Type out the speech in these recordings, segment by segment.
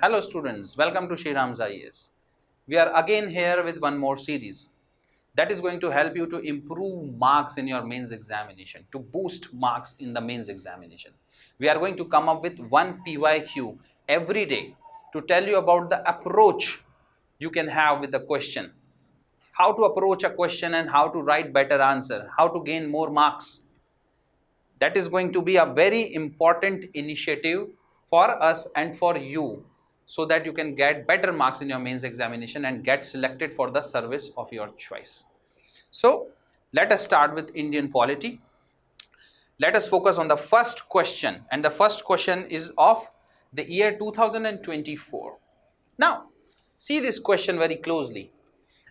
Hello students, welcome to Sriram's IAS. We are again here with one more series that is going to help you to improve marks in your mains examination, to boost marks in the mains examination. We are going to come up with one PYQ every day to tell you about the approach you can have with the question, how to approach a question and how to write better answer, how to gain more marks. That is going to be a very important initiative for us and for you, so that you can get better marks in your mains examination and get selected for the service of your choice. So let us start with Indian polity. Let us focus on the first question, and the first question is of the year 2024. Now see this question very closely.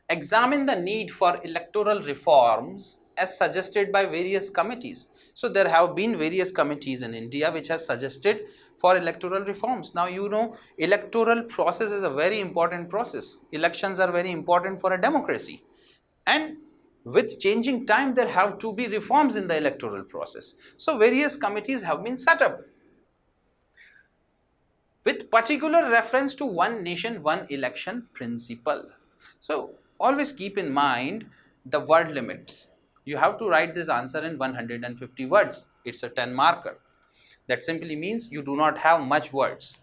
Examine the need for electoral reforms as suggested by various committees. So there have been various committees in India which has suggested for electoral reforms. Now you know electoral process is a very important process. Elections are very important for a democracy, and with changing time there have to be reforms in the electoral process. So various committees have been set up with particular reference to one nation, one election principle. So always keep in mind the word limits. You have to write this answer in 150 words. It's a 10 marker. That simply means you do not have much words.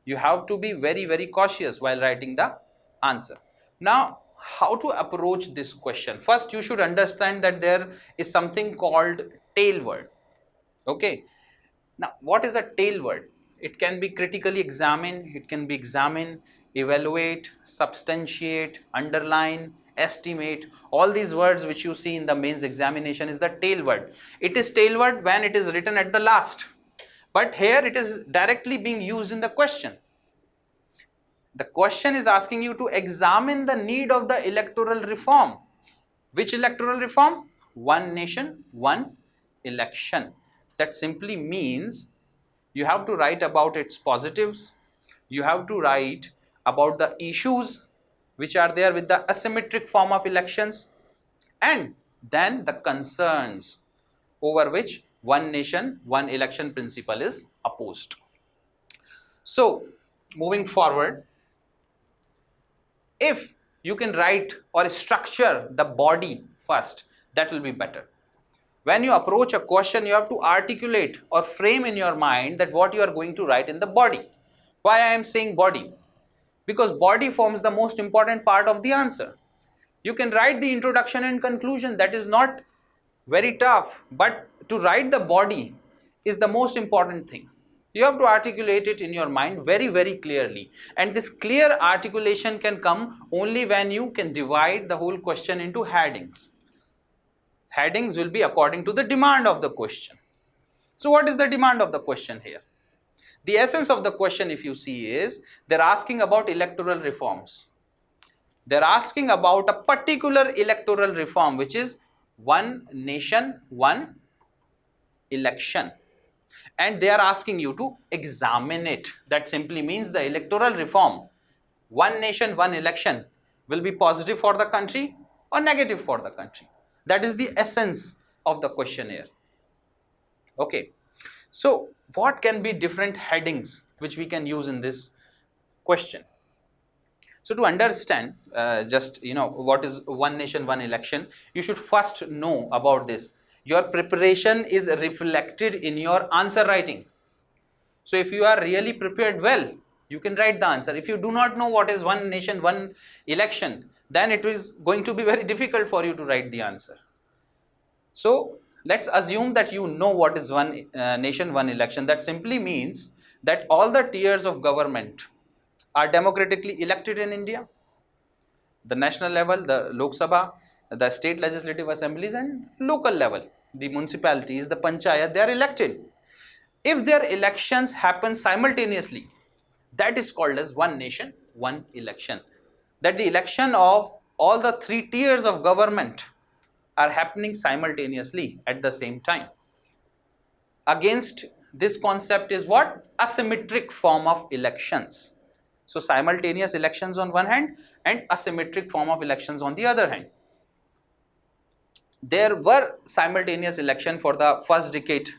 You have to be very cautious while writing the answer. Now, how to approach this question? First, you should understand that there is something called tail word. Okay. Now, what is a tail word? It can be critically examine, it can be examine, evaluate, substantiate, underline, estimate. All these words which you see in the mains examination is the tail word. It is tail word when it is written at the last, but here it is directly being used in the question. The question is asking you to examine the need of the electoral reform. Which electoral reform? One nation, one election. That simply means you have to write about its positives, you have to write about the issues which are there with the asymmetric form of elections, and then the concerns over which one nation, one election principle is opposed. So moving forward, if you can write or structure the body first, that will be better. When you approach a question, you have to articulate or frame in your mind that what you are going to write in the body. Why I am saying body? Because body forms the most important part of the answer. You can write the introduction and conclusion, that is not very tough, but to write the body is the most important thing. You have to articulate it in your mind very clearly, and this clear articulation can come only when you can divide the whole question into headings. Headings will be according to the demand of the question. So what is the demand of the question here? The essence of the question, if you see, is they're asking about electoral reforms. They're asking about a particular electoral reform, which is one nation, one election. And they are asking you to examine it. That simply means the electoral reform, one nation, one election, will be positive for the country or negative for the country. That is the essence of the questionnaire. Okay. So what can be different headings which we can use in this question? So to understand what is one nation, one election, you should first know about this. Your preparation is reflected in your answer writing. So if you are really prepared well, you can write the answer. If you do not know what is one nation, one election, then it is going to be very difficult for you to write the answer. So let's assume that you know what is one nation, one election. That simply means that all the tiers of government are democratically elected in India. The national level, the Lok Sabha, the state legislative assemblies, and local level, the municipalities, the panchayat, they are elected. If their elections happen simultaneously, that is called as one nation, one election. That the election of all the three tiers of government are happening simultaneously at the same time. Against this concept is what? Asymmetric form of elections. So simultaneous elections on one hand and asymmetric form of elections on the other hand. There were simultaneous election for the first decade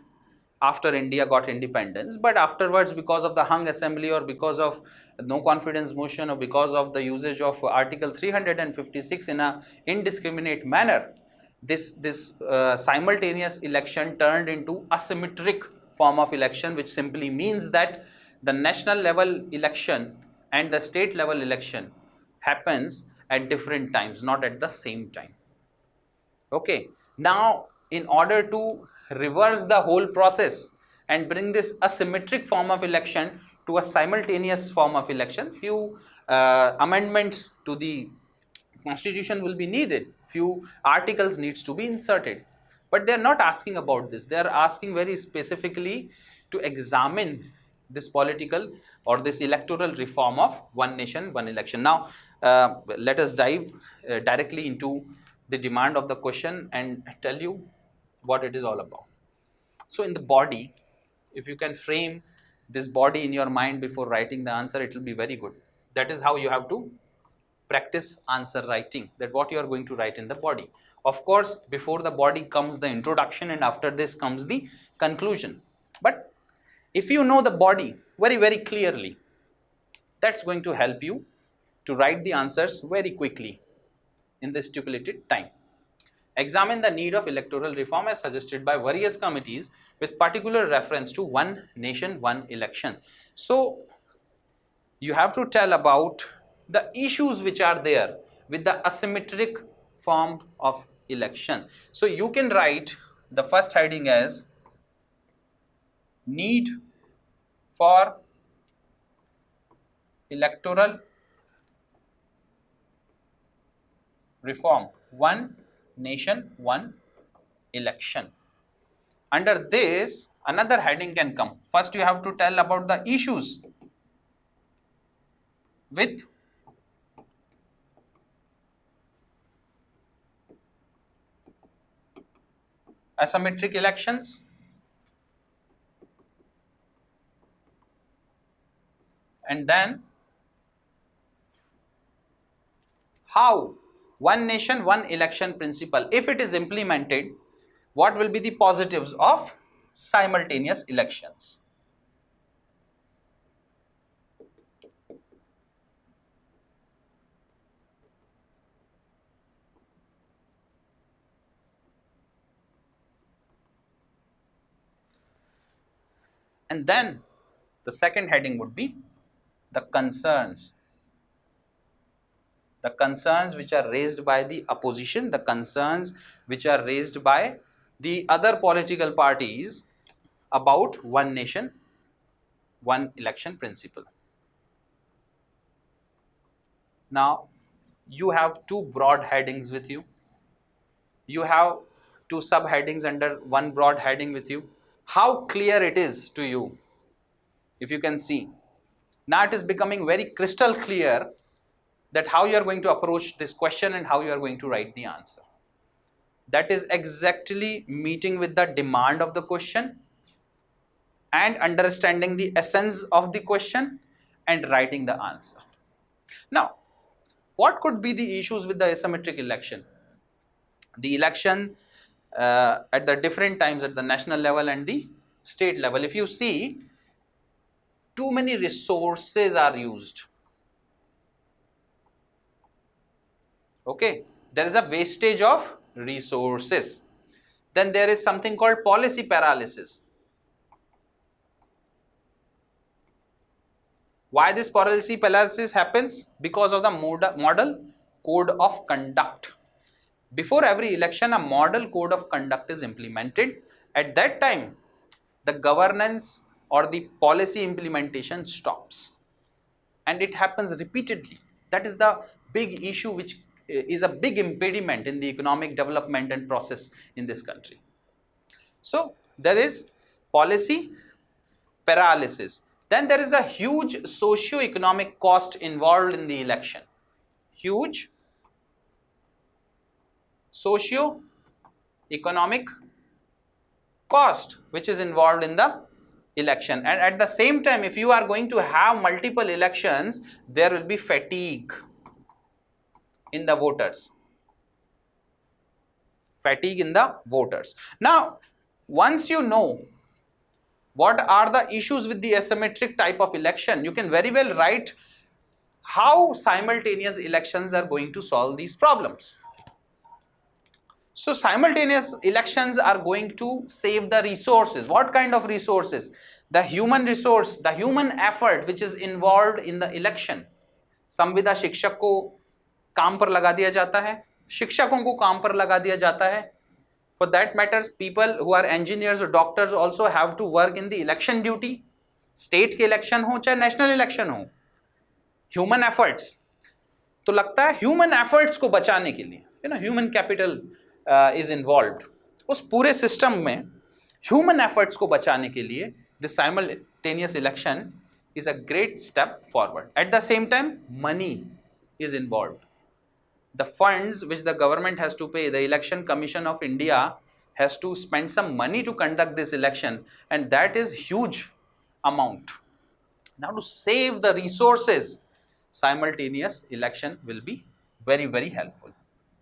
after India got independence, but afterwards, because of the hung assembly or because of no confidence motion or because of the usage of Article 356 in a indiscriminate manner, this simultaneous election turned into asymmetric form of election, which simply means that the national level election and the state level election happens at different times, not at the same time. Okay, now in order to reverse the whole process and bring this asymmetric form of election to a simultaneous form of election, few amendments to the constitution will be needed, few articles needs to be inserted, but they are not asking about this. They are asking very specifically to examine this political or this electoral reform of one nation one election. Now let us dive directly into the demand of the question and tell you what it is all about. So in the body, if you can frame this body in your mind before writing the answer, it will be very good. That is how you have to practice answer writing, that what you are going to write in the body. Of course, before the body comes the introduction, and after this comes the conclusion. But if you know the body very clearly, that's going to help you to write the answers very quickly in the stipulated time. Examine the need of electoral reform as suggested by various committees with particular reference to one nation, one election. So you have to tell about the issues which are there with the asymmetric form of election. So you can write the first heading as need for electoral reform, one nation, one election. Under this, another heading can come. First, you have to tell about the issues with asymmetric elections, and then how one nation, one election principle, if it is implemented, what will be the positives of simultaneous elections. And then the second heading would be the concerns. The concerns which are raised by the opposition, the concerns which are raised by the other political parties about one nation, one election principle. Now, you have two broad headings with you. You have two subheadings under one broad heading with you. How clear it is to you, if you can see. Now it is becoming very crystal clear that how you are going to approach this question and how you are going to write the answer. That is exactly meeting with the demand of the question and understanding the essence of the question and writing the answer. Now, what could be the issues with the asymmetric election? The election at the different times at the national level and the state level. If you see, too many resources are used. Okay, there is a wastage of resources. Then there is something called policy paralysis. Why this policy paralysis happens? Because of the model code of conduct. Before every election, a model code of conduct is implemented. At that time, the governance or the policy implementation stops. And it happens repeatedly. That is the big issue which is a big impediment in the economic development and process in this country. So there is policy paralysis. Then there is a huge socio-economic cost involved in the election. Huge socio-economic cost which is involved in the election. And at the same time, if you are going to have multiple elections, there will be fatigue in the voters. Fatigue in the voters. Now, once you know What are the issues with the asymmetric type of election? You can very well write how simultaneous elections are going to solve these problems. So simultaneous elections are going to save the resources. What kind of resources? The human resource, the human effort which is involved in the election. संविदा शिक्षक को काम पर लगा दिया जाता है, शिक्षकों को काम पर लगा दिया जाता है. For that matters, people who are engineers or doctors also have to work in the election duty. State के election हो चाहे national election हो. Human efforts. तो लगता है human efforts को बचाने के लिए, human capital is involved. उस पूरे system में human efforts को बचाने के लिए the simultaneous election is a great step forward. At the same time, money is involved. The funds which the government has to pay, the Election Commission of India has to spend some money to conduct this election, and that is huge amount. Now to save the resources, simultaneous election will be very, very helpful.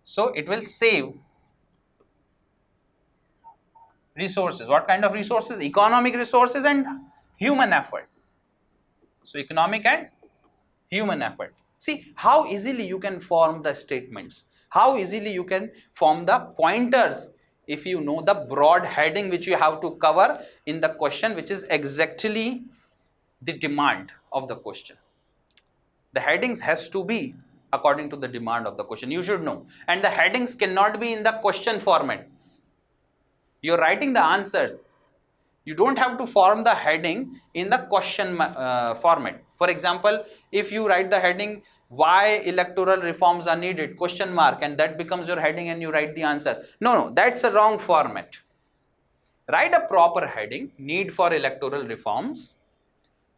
So it will save resources. What kind of resources? Economic resources and human effort. So economic and human effort. See how easily you can form the statements, how easily you can form the pointers if you know the broad heading which you have to cover in the question, which is exactly the demand of the question. The headings has to be according to the demand of the question, you should know, and the headings cannot be in the question format. You are writing the answers, you don't have to form the heading in the question format. For example, if you write the heading why electoral reforms are needed, question mark, and that becomes your heading and you write the answer. No, that's a wrong format. Write a proper heading, need for electoral reforms,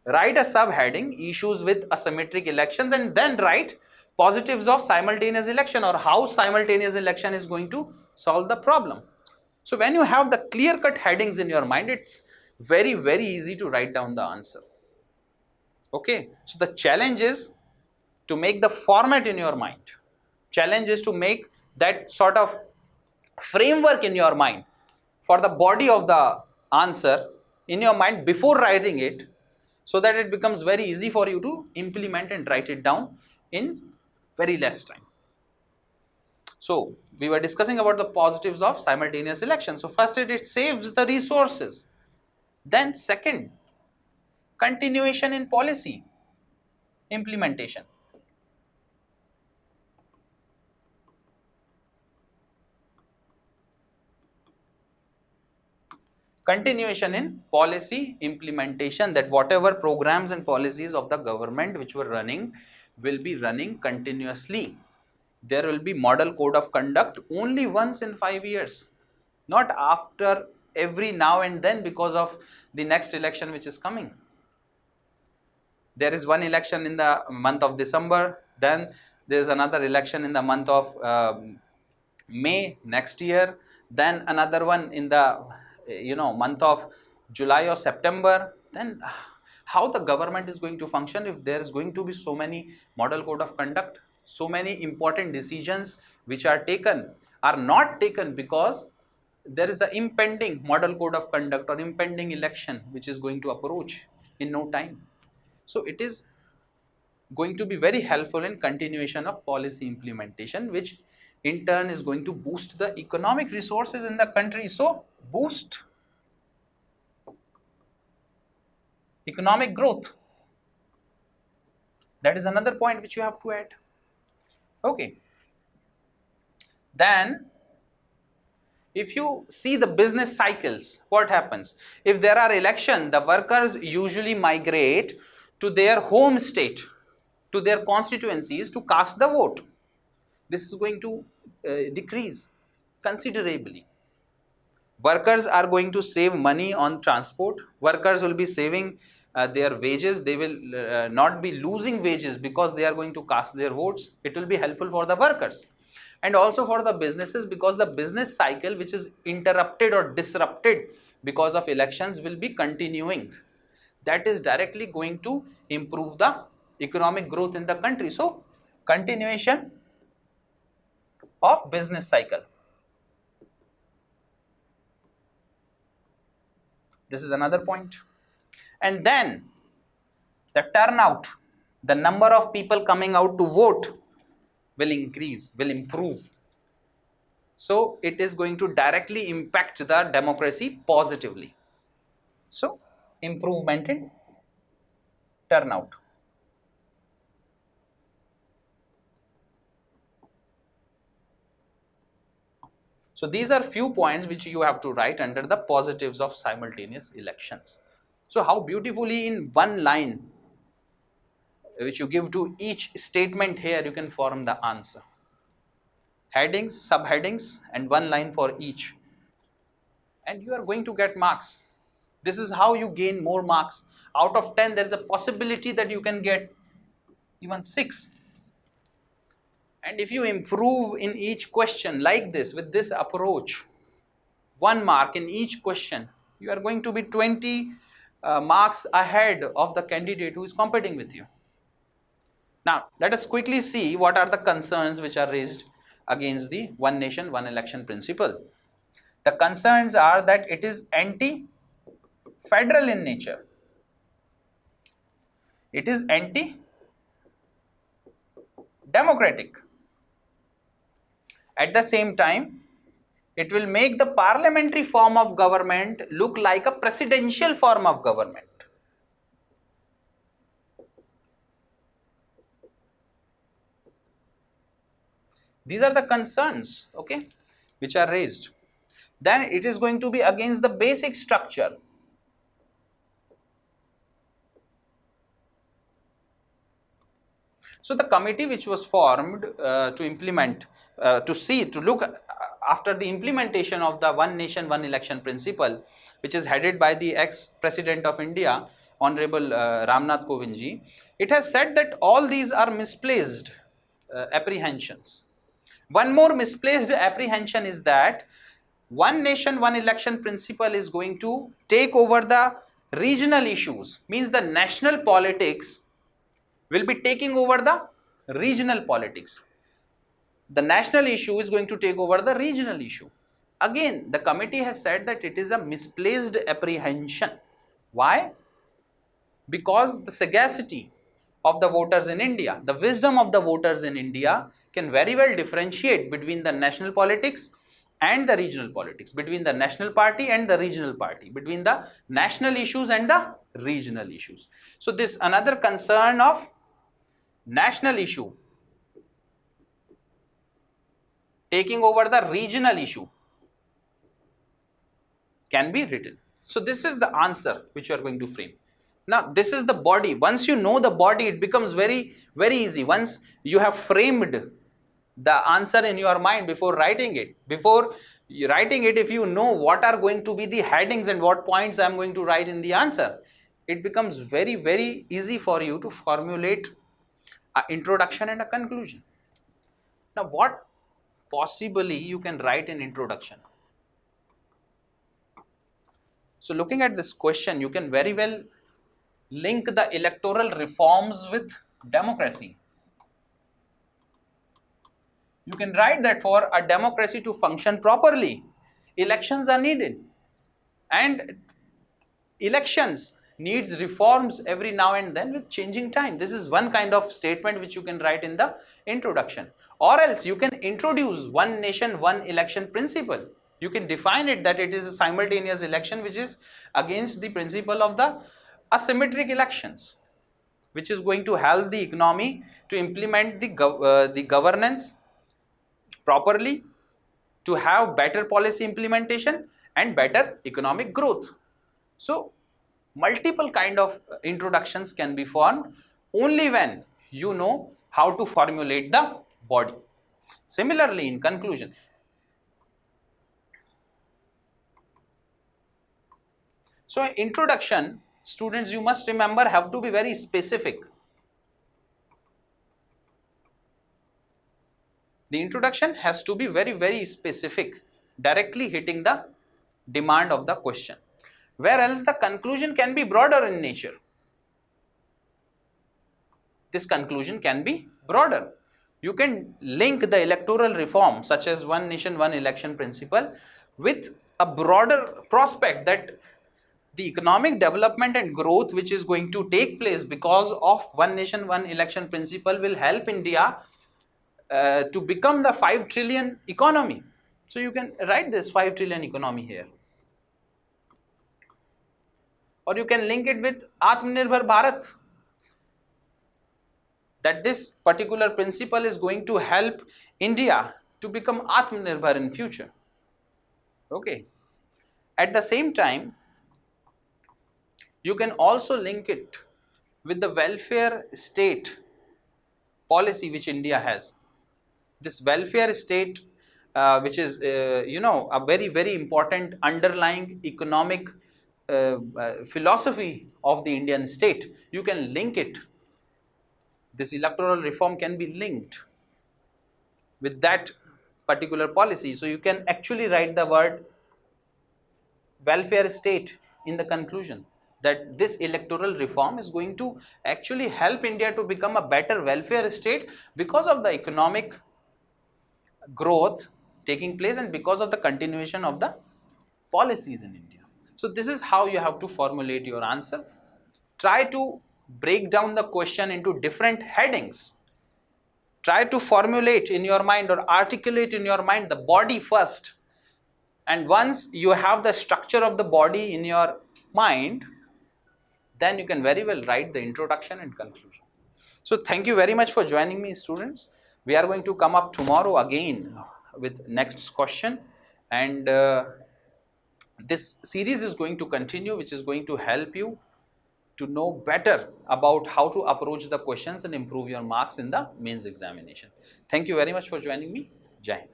write a subheading, issues with asymmetric elections, and then write positives of simultaneous election or how simultaneous election is going to solve the problem. So when you have the clear-cut headings in your mind, it's very, very easy to write down the answer. Okay, so the challenge is to make the format in your mind. Challenge is to make that sort of framework in your mind for the body of the answer in your mind before writing it, so that it becomes very easy for you to implement and write it down in very less time. So we were discussing about the positives of simultaneous election. So first it saves the resources. Then second, continuation in policy implementation. Continuation in policy implementation, that whatever programs and policies of the government which were running will be running continuously. There will be model code of conduct only once in 5 years, not after every now and then because of the next election which is coming. There is one election in the month of December, then there is another election in the month of May next year, then another one in the month of July or September. Then how the government is going to function if there is going to be so many model code of conduct? So many important decisions which are not taken because there is an impending model code of conduct or impending election which is going to approach in no time. So it is going to be very helpful in continuation of policy implementation, which in turn is going to boost the economic resources in the country. So boost economic growth. That is another point which you have to add. Okay. Then if you see the business cycles, what happens? If there are elections, the workers usually migrate to their home state, to their constituencies to cast the vote. This is going to decrease considerably. Workers are going to save money on transport. Workers will be saving their wages. They will not be losing wages because they are going to cast their votes. It will be helpful for the workers and also for the businesses, because the business cycle which is interrupted or disrupted because of elections will be continuing. That is directly going to improve the economic growth in the country. So continuation of business cycle. This is another point. And then the turnout, the number of people coming out to vote will increase, will improve. So it is going to directly impact the democracy positively. So improvement in turnout. So these are few points which you have to write under the positives of simultaneous elections. So how beautifully in one line which you give to each statement here, you can form the answer. Headings, subheadings, and one line for each. And you are going to get marks. This is how you gain more marks. Out of 10, there is a possibility that you can get even 6. And if you improve in each question like this, with this approach, 1 mark in each question, you are going to be 20 marks ahead of the candidate who is competing with you. Now, let us quickly see what are the concerns which are raised against the one nation, one election principle. The concerns are that it is anti-federal in nature. It is anti-democratic. At the same time, it will make the parliamentary form of government look like a presidential form of government. These are the concerns, okay, which are raised. Then it is going to be against the basic structure. So the committee which was formed to implement, to look after the implementation of the one nation, one election principle, which is headed by the ex-president of India, Honorable Ramnath Kovind ji, it has said that all these are misplaced apprehensions. One more misplaced apprehension is that one nation, one election principle is going to take over the regional issues, means the national politics will be taking over the regional politics. The national issue is going to take over the regional issue. Again, the committee has said that it is a misplaced apprehension. Why? Because the sagacity of the voters in India, the wisdom of the voters in India can very well differentiate between the national politics and the regional politics, between the national party and the regional party, between the national issues and the regional issues. So this another concern of national issue taking over the regional issue can be written. So this is the answer which you are going to frame. Now this is the body. Once you know the body, it becomes very easy. Once you have framed the answer in your mind before writing it, if you know what are going to be the headings and what points I am going to write in the answer, it becomes very easy for you to formulate an introduction and a conclusion. Now what possibly you can write in introduction? So looking at this question, you can very well link the electoral reforms with democracy. You can write that for a democracy to function properly, elections are needed, and elections needs reforms every now and then with changing time. This is one kind of statement which you can write in the introduction. Or else you can introduce one nation, one election principle. You can define it that it is a simultaneous election which is against the principle of the asymmetric elections, which is going to help the economy to implement the governance properly, to have better policy implementation and better economic growth. So multiple kind of introductions can be formed only when you know how to formulate the body. Similarly, in conclusion, so introduction, students, you must remember, have to be very specific. The introduction has to be very specific, directly hitting the demand of the question. Whereas the conclusion can be broader in nature. This conclusion can be broader. You can link the electoral reform such as one nation, one election principle with a broader prospect that the economic development and growth which is going to take place because of one nation, one election principle will help India to become the 5 trillion economy. So you can write this 5 trillion economy here. Or you can link it with Atmanirbhar Bharat, that this particular principle is going to help India to become Atmanirbhar in future. Okay. At the same time, you can also link it with the welfare state policy which India has. This welfare state, which is a very important underlying economic philosophy of the Indian state. You can link it. This electoral reform can be linked with that particular policy. So you can actually write the word welfare state in the conclusion, that this electoral reform is going to actually help India to become a better welfare state because of the economic growth taking place and because of the continuation of the policies in India. So this is how you have to formulate your answer. Try to break down the question into different headings. Try to formulate in your mind or articulate in your mind the body first. And once you have the structure of the body in your mind, then you can very well write the introduction and conclusion. So thank you very much for joining me, students. We are going to come up tomorrow again with next question, and this series is going to continue, which is going to help you to know better about how to approach the questions and improve your marks in the mains examination. Thank you very much for joining me. Jai Hind.